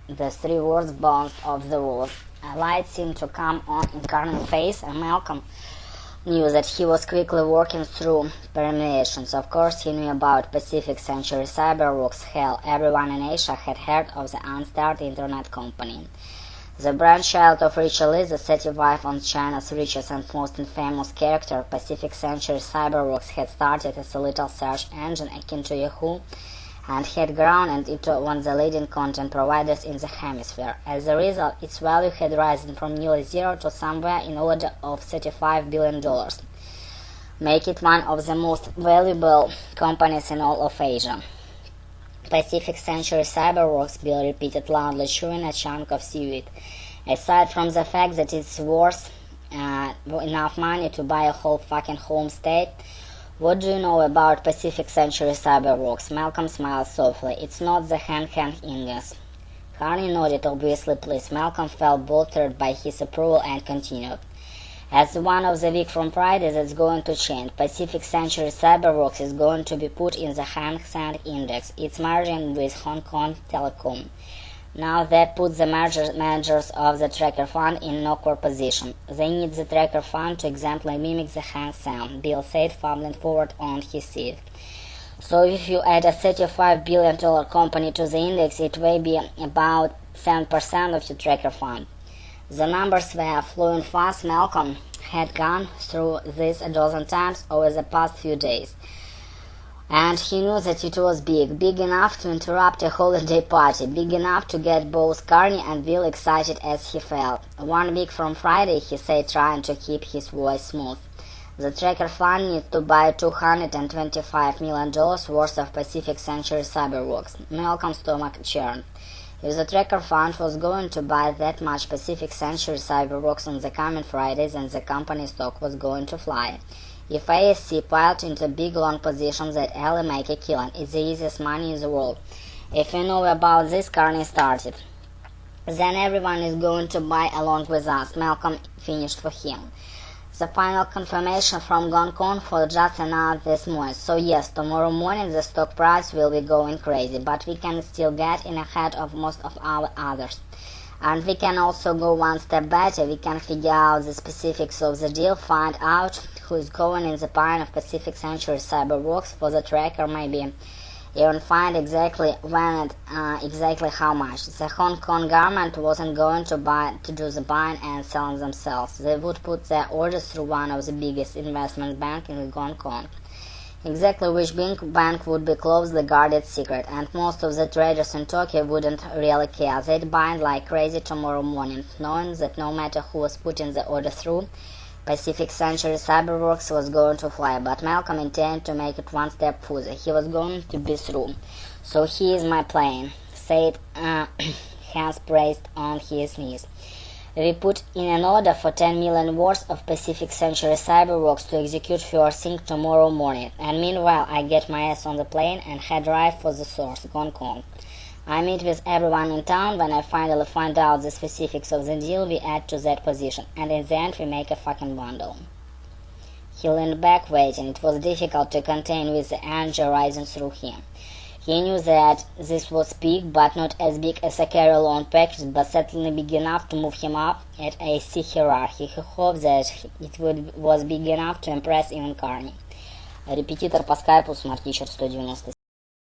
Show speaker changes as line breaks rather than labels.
The three words bounced off the walls. A light seemed to come on in Carmen's face, and Malcolm knew that he was quickly working through permutations. Of course, he knew about Pacific Century Cyberworks. Hell, everyone in Asia had heard of the unstarted internet company. The brainchild of Richard Lee, the 35th on China's richest and most infamous character, Pacific Century Cyberworks had started as a little search engine akin to Yahoo, and had grown into one of the leading content providers in the hemisphere. As a result, its value had risen from nearly zero to somewhere in order of $35 billion, making it one of the most valuable companies in all of Asia. Pacific Century Cyberworks, Bill repeated loudly, chewing a chunk of seaweed. Aside from the fact that it's worth enough money to buy a whole fucking home state, what do you know about Pacific Century Cyberworks? Malcolm smiled softly. It's not the hand index. Carney nodded, obviously pleased. Malcolm felt bolstered by his approval and continued. As one of the week from Friday, that's going to change. Pacific Century Cyberworks is going to be put in the Hang Seng Index. It's merging with Hong Kong Telecom. Now that puts the managers of the tracker fund in an awkward position. They need the tracker fund to exactly mimic the Hang Seng, Bill said, fumbling forward on his seat. So if you add a $35 billion company to the index, it will be about 7% of your tracker fund. The numbers were flowing fast. Malcolm had gone through this a dozen times over the past few days, and he knew that it was big enough to interrupt a holiday party, big enough to get both Carney and Bill excited as he felt. 1 week from Friday, he said, trying to keep his voice smooth. The tracker fund needs to buy $225 million worth of Pacific Century Cyberworks. Malcolm's stomach churned. If the tracker fund was going to buy that much Pacific Century Cyberworks on the coming Fridays, then the company stock was going to fly. If ASC piled into big long positions that only make a killing, it's the easiest money in the world. If you know about this, Carney started. Then everyone is going to buy along with us, Malcolm finished for him. The final confirmation from Hong Kong for just announced this morning. So yes, tomorrow morning the stock price will be going crazy, but we can still get in ahead of most of our others. And we can also go one step better. We can figure out the specifics of the deal, find out who is going in the pine of Pacific Century Cyberworks for the tracker, maybe even find exactly when and exactly how much. The Hong Kong government wasn't going to do the buying and selling themselves. They would put their orders through one of the biggest investment banks in Hong Kong. Exactly which bank would be closely guarded secret, and most of the traders in Tokyo wouldn't really care. They'd buy like crazy tomorrow morning, knowing that no matter who was putting the order through, Pacific Century Cyberworks was going to fly. But Malcolm intended to make it one step further. He was going to be through. So here's my plan, said hands praised on his knees. We put in an order for 10 million worth of Pacific Century Cyberworks to execute first thing tomorrow morning, and meanwhile I get my ass on the plane and head right for the source, Hong Kong. I meet with everyone in town. When I finally find out the specifics of the deal, we add to that position, and in the end we make a fucking bundle. He leaned back, waiting. It was difficult to contain with the anger rising through him. He knew that this was big, but not as big as a carry-along package, but certainly big enough to move him up at AC hierarchy. He hoped that it was big enough to impress even Carney. Репетитор по скайпу, Smart Teacher 190.